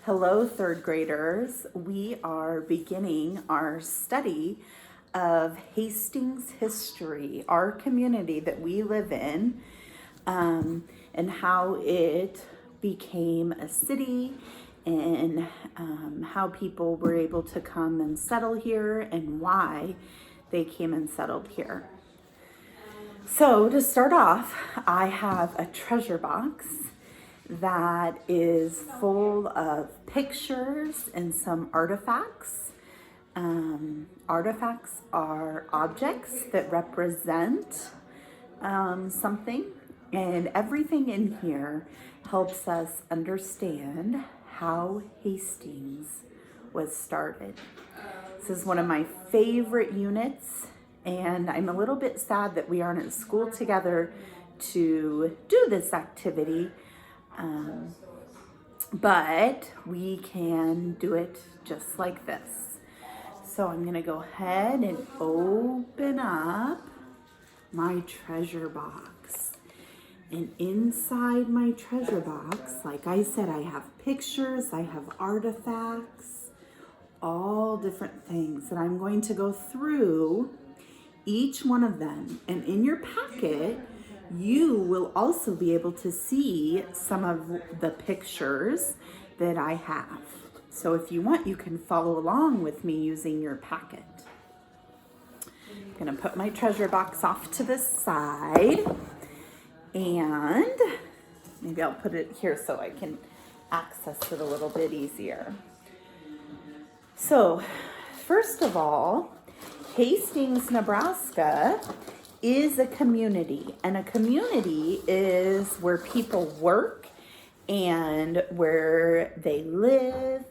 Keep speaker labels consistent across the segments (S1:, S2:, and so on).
S1: Hello, third graders. We are beginning our study of Hastings history, our community that we live in, and how it became a city, and how people were able to come and settle here, and why they came and settled here. So to start off, I have a treasure box that is full of pictures and some artifacts. Artifacts are objects that represent something, and everything in here helps us understand how Hastings was started. This is one of my favorite units, and I'm a little bit sad that we aren't at school together to do this activity. But we can do it just like this. So I'm going to go ahead and open up my treasure box. And inside my treasure box, like I said, I have pictures, I have artifacts, all different things. And I'm going to go through each one of them. And in your packet, you will also be able to see some of the pictures that I have. So if you want, you can follow along with me using your packet. I'm going to put my treasure box off to the side, and maybe I'll put it here so I can access it a little bit easier. So first of all, Hastings, Nebraska is a community, and a community is where people work and where they live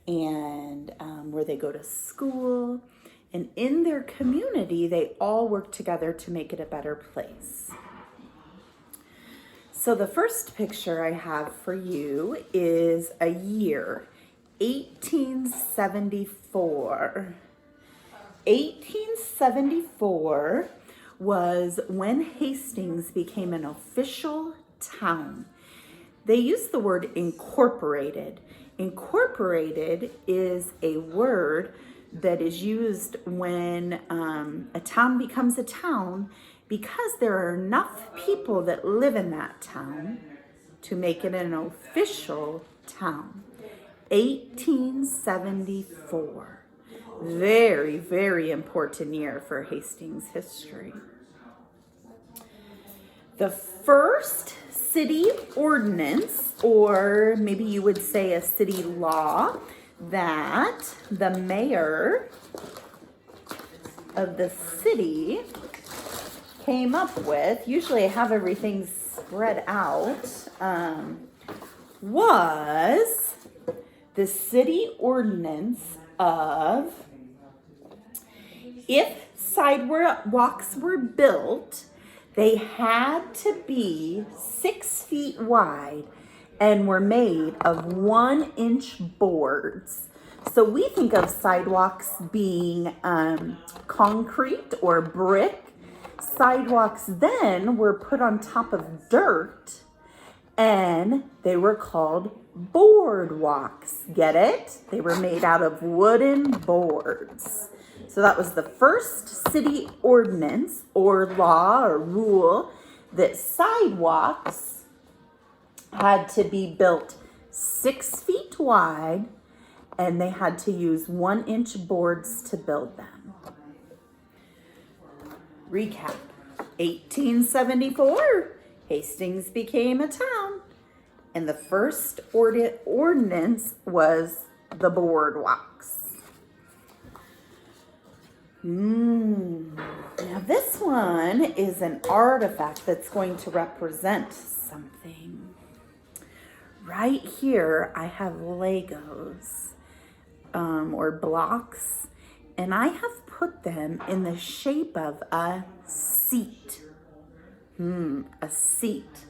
S1: and where they go to school. And in their community, they all work together to make it a better place. So the first picture I have for you is a year, 1874. 1874 was when Hastings became an official town. They use the word incorporated. Incorporated is a word that is used when a town becomes a town because there are enough people that live in that town to make it an official town. 1874. Very, very important year for Hastings history. The first city ordinance, or maybe you would say a city law, that the mayor of the city came up with, usually I have everything spread out, was the city ordinance of, if sidewalks were built, they had to be 6 feet wide and were made of 1-inch boards. So we think of sidewalks being concrete or brick. Sidewalks then were put on top of dirt, and they were called boardwalks. Get it? They were made out of wooden boards. So that was the first city ordinance or law or rule that sidewalks had to be built 6 feet wide, and they had to use 1-inch boards to build them. Recap. 1874, Hastings became a town, and the first ordinance was the boardwalks. Now this one is an artifact that's going to represent something. Right here, I have Legos or blocks, and I have put them in the shape of a seat. A seat.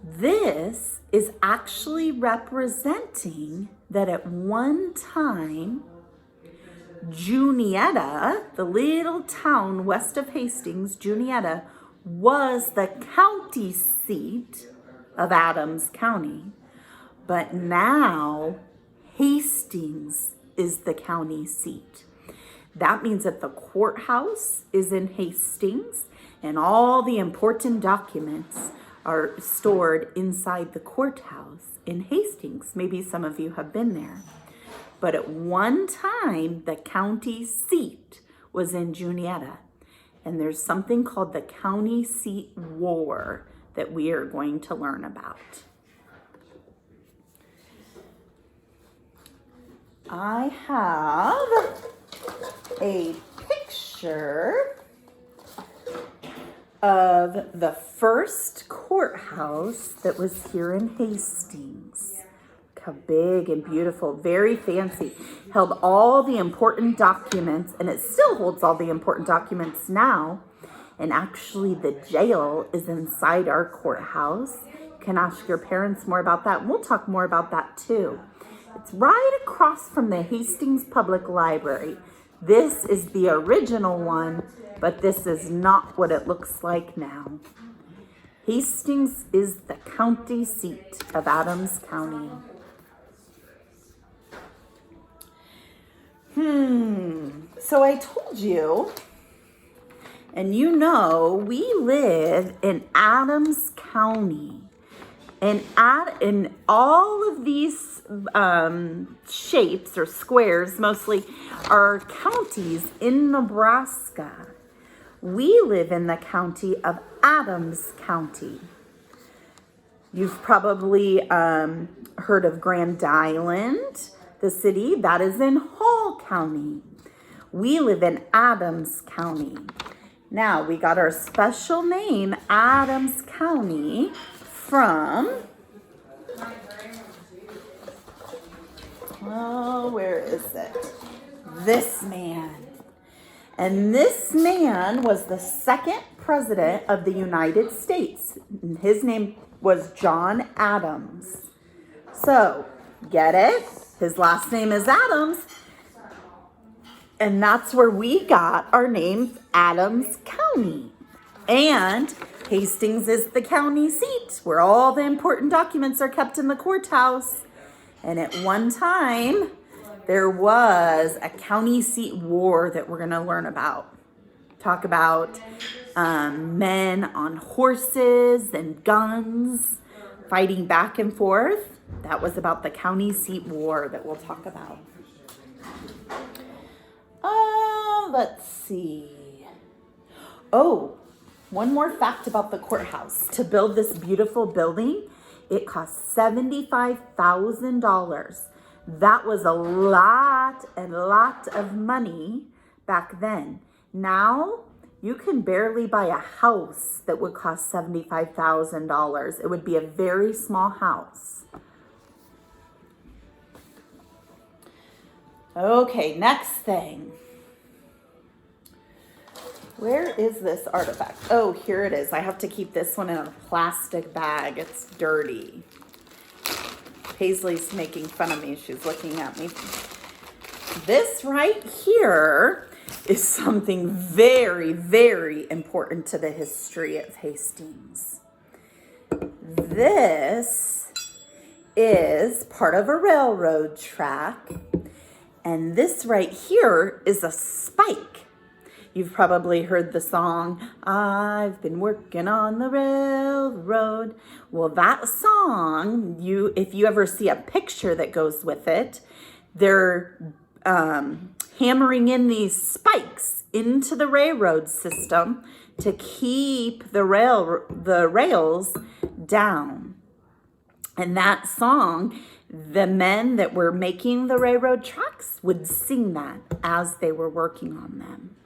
S1: This is actually representing that at one time, Juniata, the little town west of Hastings, Juniata, was the county seat of Adams County. But now Hastings is the county seat. That means that the courthouse is in Hastings and all the important documents are stored inside the courthouse in Hastings. Maybe some of you have been there. But at one time, the county seat was in Juniata. And there's something called the County Seat War that we are going to learn about. I have a picture of the first courthouse that was here in Hastings. How big and beautiful, very fancy. Held all the important documents, and it still holds all the important documents now. And actually the jail is inside our courthouse. You can ask your parents more about that. And we'll talk more about that too. It's right across from the Hastings Public Library. This is the original one, but this is not what it looks like now. Hastings is the county seat of Adams County. So I told you, and you know, we live in Adams County. And in all of these shapes or squares, mostly, are counties in Nebraska. We live in the county of Adams County. You've probably heard of Grand Island, the city. That is in Hall County. We live in Adams County. Now, we got our special name, Adams County, from, where is it? This man. And this man was the second president of the United States. His name was John Adams. So, get it? His last name is Adams. And that's where we got our name, Adams County. And Hastings is the county seat where all the important documents are kept in the courthouse. And at one time, there was a county seat war that we're going to learn about. Talk about men on horses and guns fighting back and forth. That was about the county seat war that we'll talk about. Let's see. Oh, one more fact about the courthouse. To build this beautiful building, it cost $75,000. That was a lot of money back then. Now, you can barely buy a house that would cost $75,000. It would be a very small house. Okay, next thing. Where is this artifact? Oh, here it is. I have to keep this one in a plastic bag. It's dirty. Paisley's making fun of me. She's looking at me. This right here is something very, very important to the history of Hastings. This is part of a railroad track. And this right here is a spike. You've probably heard the song, I've been working on the railroad. Well, that song, if you ever see a picture that goes with it, they're hammering in these spikes into the railroad system to keep the rails down. And that song, the men that were making the railroad tracks would sing that as they were working on them.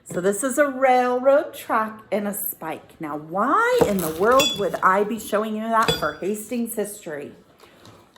S1: So this is a railroad track and a spike. Now, why in the world would I be showing you that for Hastings history?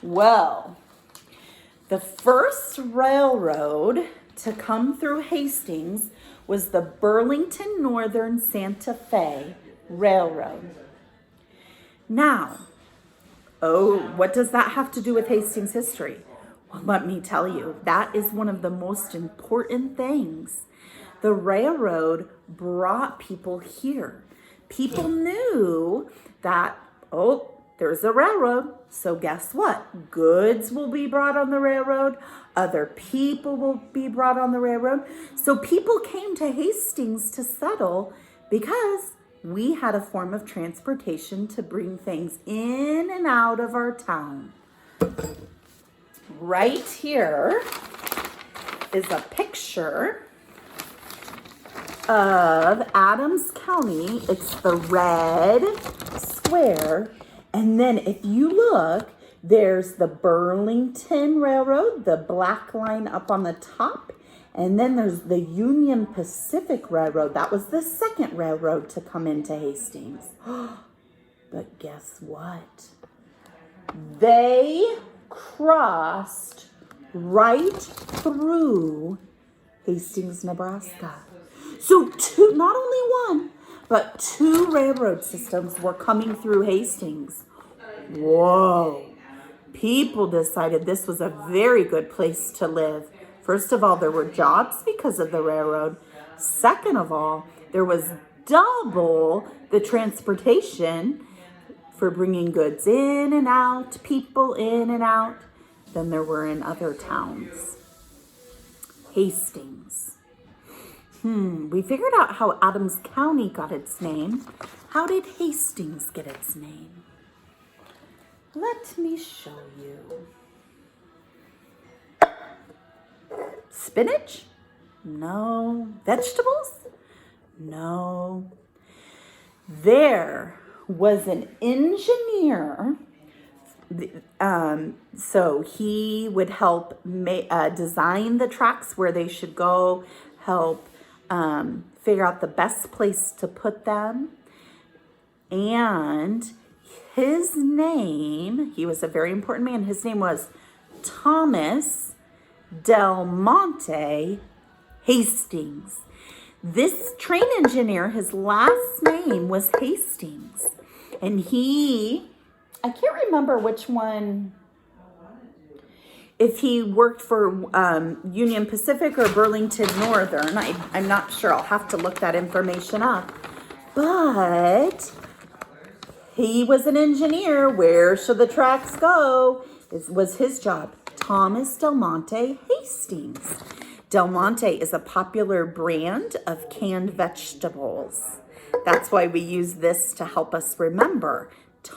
S1: Well, the first railroad to come through Hastings was the Burlington Northern Santa Fe Railroad. Now, what does that have to do with Hastings history? Well, let me tell you, that is one of the most important things. The railroad brought people here. People knew that, there's a railroad. So guess what? Goods will be brought on the railroad. Other people will be brought on the railroad. So people came to Hastings to settle because we had a form of transportation to bring things in and out of our town. Right here is a picture of Adams County. It's the red square. And then if you look, there's the Burlington Railroad, the black line up on the top. And then there's the Union Pacific Railroad. That was the second railroad to come into Hastings. But guess what? They crossed right through Hastings, Nebraska. So not only one, but 2 railroad systems were coming through Hastings. Whoa. People decided this was a very good place to live. First of all, there were jobs because of the railroad. Second of all, there was double the transportation for bringing goods in and out, people in and out, than there were in other towns. Hastings. We figured out how Adams County got its name. How did Hastings get its name? Let me show you. Spinach? No. Vegetables? No. There was an engineer. So he would help design the tracks where they should go, help figure out the best place to put them. And his name, he was a very important man. His name was Thomas Del Monte Hastings. This train engineer, his last name was Hastings. And I can't remember which one, if he worked for Union Pacific or Burlington Northern. I'm not sure. I'll have to look that information up. But he was an engineer. Where should the tracks go? It was his job. Thomas Del Monte Hastings. Del Monte is a popular brand of canned vegetables. That's why we use this to help us remember